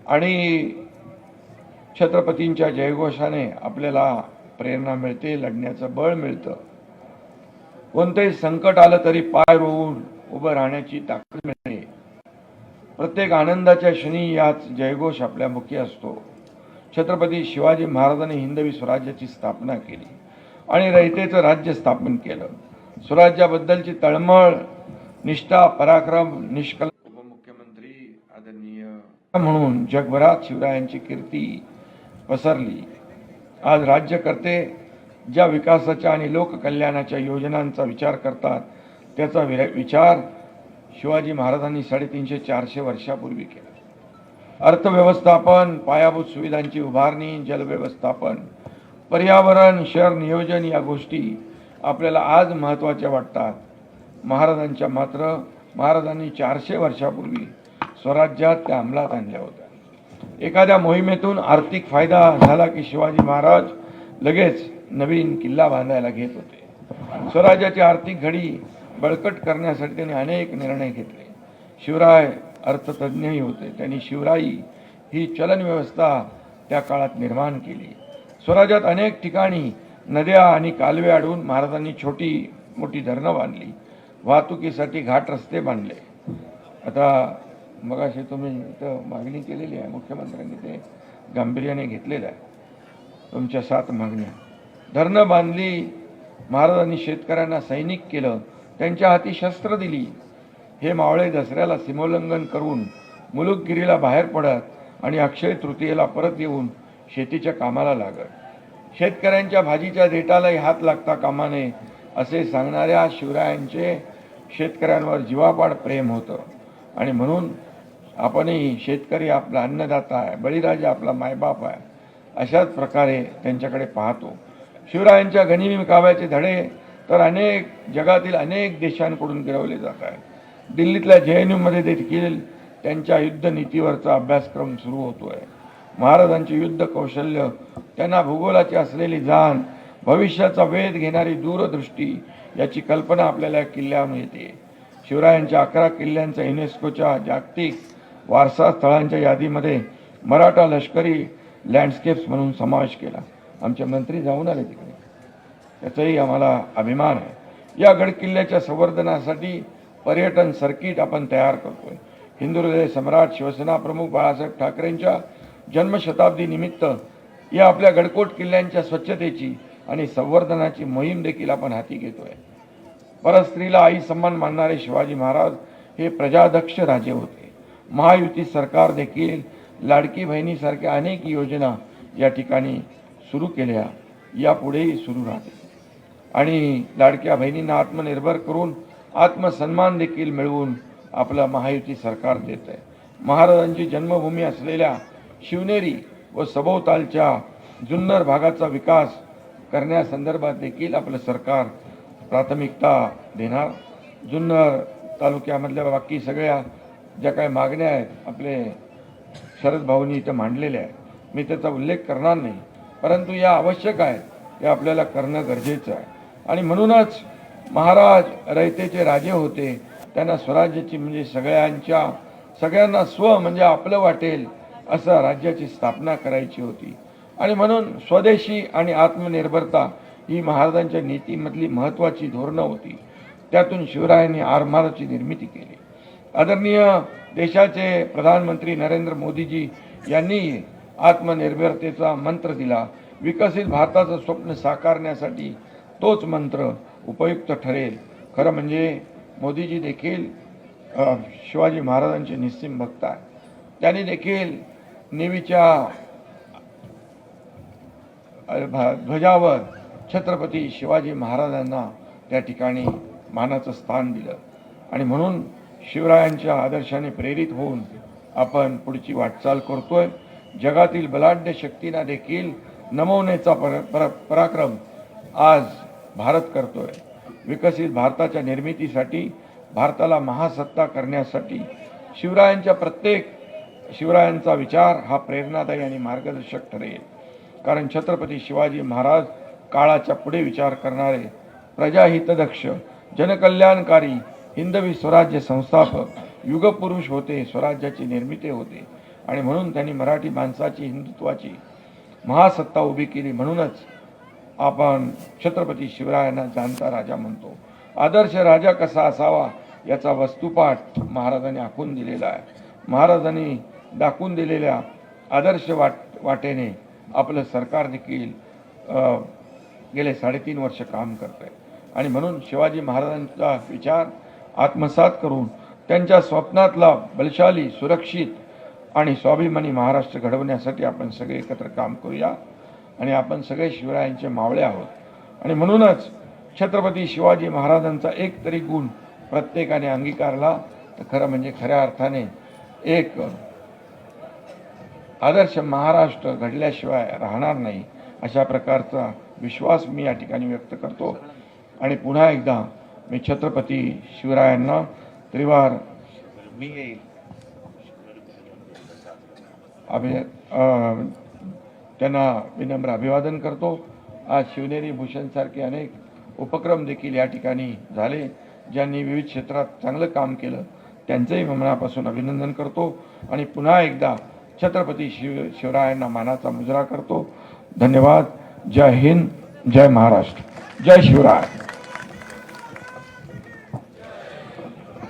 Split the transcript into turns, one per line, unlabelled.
आणि छत्रपतींच्या जयघोषाने आपल्याला प्रेरणा मिळते, लढण्याचं बळ मिळतं. कोणतेही संकट आलं तरी पाय रोवून उभं राहण्याची ताकद मिळते. प्रत्येक आनंदाच्या क्षणी याच जयघोष आपल्या मुखी असतो. छत्रपती शिवाजी महाराजांनी हिंदवी स्वराज्याची स्थापना केली आणि रयतेचं राज्य स्थापन केलं. स्वराज्याबद्दलची तळमळ, निष्ठा, पराक्रम, निष्कल उपमुख्यमंत्री आदरणीय म्हणून जगभरात शिवरायांची कीर्ती पसरली. आज राज्यकर्ते ज्या विकासाच्या आणि लोककल्याणाच्या योजनांचा विचार करतात त्याचा विचार शिवाजी महाराजांनी 350-400 वर्षापूर्वी केला. अर्थव्यवस्थापन, पायाभूत सुविधांची उभारणी, जलव्यवस्थापन, पर्यावरण, शहर नियोजन या गोष्टी आपल्याला आज महत्त्वाच्या वाटतात. महाराजांनी 400 वर्षापूर्वी स्वराज्यात त्या अंमलात आणल्या होत्या. एखाद्या मोहिमेतून आर्थिक फायदा झाला की शिवाजी महाराज लगेच नवीन किल्ला बांधायला घेत होते. स्वराज्याची आर्थिक घडी बळकट करण्यासाठी त्यांनी अनेक निर्णय घेतले. शिवराय अर्थतज्ञही होते. त्यांनी शिवराई ही चलन व्यवस्था त्या काळात निर्माण केली. स्वराज्यात अनेक ठिकाणी नद्या आणि कालवे अडवून महाराजांनी छोटी मोठी धरणं बांधली. वाहतुकीसाठी घाट रस्ते बांधले. आता मगाशी तुम्ही इथं मागणी केलेली आहे, मुख्यमंत्र्यांनी ते गांभीर्याने घेतलेलं आहे. तुमच्या 7 मागण्या. धरणं बांधली, महाराजांनी शेतकऱ्यांना सैनिक केलं, त्यांच्या हाती शस्त्र दिली. हे मावळे दसऱ्याला सीमोल्लंघन करून मुलुकगिरीला बाहेर पडत आणि अक्षय तृतीयेला परत येऊन शेतीच्या कामाला लागत. शेतकऱ्यांच्या भाजीच्या देठालाही हात लागता कामा नये असे सांगणाऱ्या शिवरायांचे शेतकऱ्यांवर जीवापाड प्रेम होतं. आणि म्हणून आपणही शेतकरी आपला अन्नदाता आहे, बळीराजा आपला मायबाप आहे, अशाच प्रकारे त्यांच्याकडे पाहतो. शिवरायांच्या गनिमी काव्याचे धडे तर जगातील अनेक देशांकडून गिरवले जात आहेत. दिल्लीतल्या JNUमध्ये देखील त्यांच्या युद्धनीतीवरचा अभ्यासक्रम सुरू होतोय. महाराजांचे युद्ध कौशल्य, त्यांना भूगोलाची असलेली जाण, भविष्याचा वेध घेणारी दूरदृष्टी याची कल्पना आपल्याला किल्ल्यावरून येते. शिवरायांच्या 11 किल्ल्यांचा युनेस्कोच्या जागतिक वारसा स्थळांच्या यादीमध्ये मराठा लष्करी लँडस्केप्स म्हणून समावेश केला. आमचे मंत्री जाऊन आले तिकडे, याचाही आम्हाला अभिमान आहे. या गडकिल्ल्याच्या संवर्धनासाठी पर्यटन सर्किट आपण तयार करतोय. हिंदुहृदय सम्राट शिवसेना प्रमुख बाळासाहेब ठाकरेंच्या जन्मशताब्दी निमित्त या आपल्या गडकोट किल्ल्यांच्या स्वच्छतेची आणि संवर्धनाची मोहीम देखील आपण हाती घेतोय. परस्त्रीला आई सन्मान मानणारे शिवाजी महाराज हे प्रजादक्ष राजे होते. महायुती सरकार देखील लाडकी बहिणीसारख्या अनेक योजना या ठिकाणी सुरू केल्या, यापुढेही सुरू राहतील. आणि लाडक्या बहिणींना आत्मनिर्भर करून आत्मसन्मान देखील मिळवून आपलं महायुती सरकार देत आहे. महाराजांची जन्मभूमी असलेल्या शिवनेरी व सभोवतालच्या जुन्नर भागाचा विकास करण्यासंदर्भात देखील आपलं सरकार प्राथमिकता देणार. जुन्नर तालुक्यामधल्या बाकी सगळ्या ज्या काही मागण्या आहेत आपले शरद भाऊंनी इथं मांडलेल्या आहेत, मी त्याचा उल्लेख करणार नाही, परंतु या आवश्यक आहेत, हे आपल्याला करणं गरजेचं आहे. आणि म्हणूनच महाराज रयतेचे राजे होते. त्यांना स्वराज्याची म्हणजे सगळ्यांना स्व म्हणजे आपलं वाटेल असं राज्याची स्थापना करायची होती. आणि म्हणून स्वदेशी आणि आत्मनिर्भरता ही महाराजांच्या नीतीमधली महत्त्वाची धोरणं होती. त्यातून शिवरायांनी आरमाराची निर्मिती केली. आदरणीय देशाचे प्रधानमंत्री नरेंद्र मोदीजी यांनी आत्मनिर्भरतेचा मंत्र दिला. विकसित भारताचं स्वप्न साकारण्यासाठी तोच मंत्र उपयुक्त ठरेल. खरं म्हणजे मोदीजी देखील शिवाजी महाराजांचे निस्सीम भक्त आहेत. त्यांनी देखील नेव्हीच्या ध्वजावर छत्रपती शिवाजी महाराजांना त्या ठिकाणी मानाचं स्थान दिलं. आणि म्हणून शिवरायांच्या आदर्शाने प्रेरित होऊन आपण पुढची वाटचाल करतोय. जगातील बलाढ्य शक्तींना देखील नमवण्याचा पराक्रम आज भारत करतोय. विकसित भारताच्या निर्मितीसाठी, भारताला महासत्ता करण्यासाठी शिवरायांचा विचार हा प्रेरणादायी आणि मार्गदर्शक ठरेल. कारण छत्रपती शिवाजी महाराज काळाच्या पुढे विचार करणारे, प्रजाहितदक्ष, जनकल्याणकारी, हिंदवी स्वराज्य संस्थापक, युगपुरुष होते, स्वराज्याची निर्मिती होते. आणि म्हणून त्यांनी मराठी माणसाची हिंदुत्वाची महासत्ता उभी केली. म्हणूनच आपण छत्रपती शिवरायांना जाणता राजा म्हणतो. आदर्श राजा कसा असावा याचा वस्तुपाठ महाराजांनी आखून दिलेला आहे. महाराजांनी दाखवून दिलेल्या आदर्श वाटेने आपलं सरकार देखील गेले 3.5 वर्ष काम करत आहे. आणि म्हणून शिवाजी महाराजांचा विचार आत्मसात करून त्यांच्या स्वप्नातला बलशाली, सुरक्षित आणि स्वाभिमानी महाराष्ट्र घडवण्यासाठी आपण सगळे एकत्र काम करूया. आणि आपण सगळे शिवरायांचे मावळे आहोत. आणि म्हणूनच छत्रपती शिवाजी महाराजांचा एक तरी गुण प्रत्येकाने अंगीकारला तर खरं म्हणजे खऱ्या अर्थाने एक आदर्श महाराष्ट्र घडल्याशिवाय राहणार नाही, अशा प्रकारचा विश्वास मी या ठिकाणी व्यक्त करतो. आणि पुन्हा एकदा मी छत्रपती शिवरायांना त्रिवार त्यांना विनम्र अभिवादन करतो. आज शिवनेरी भूषणसारखे अनेक उपक्रम देखील या ठिकाणी झाले. ज्यांनी विविध क्षेत्रात चांगलं काम केलं त्यांचंही मनापासून अभिनंदन करतो. आणि पुन्हा एकदा छत्रपती शिवरायांना मानाचा मुजरा करतो. धन्यवाद. जय हिंद, जय महाराष्ट्र, जय शिवराय.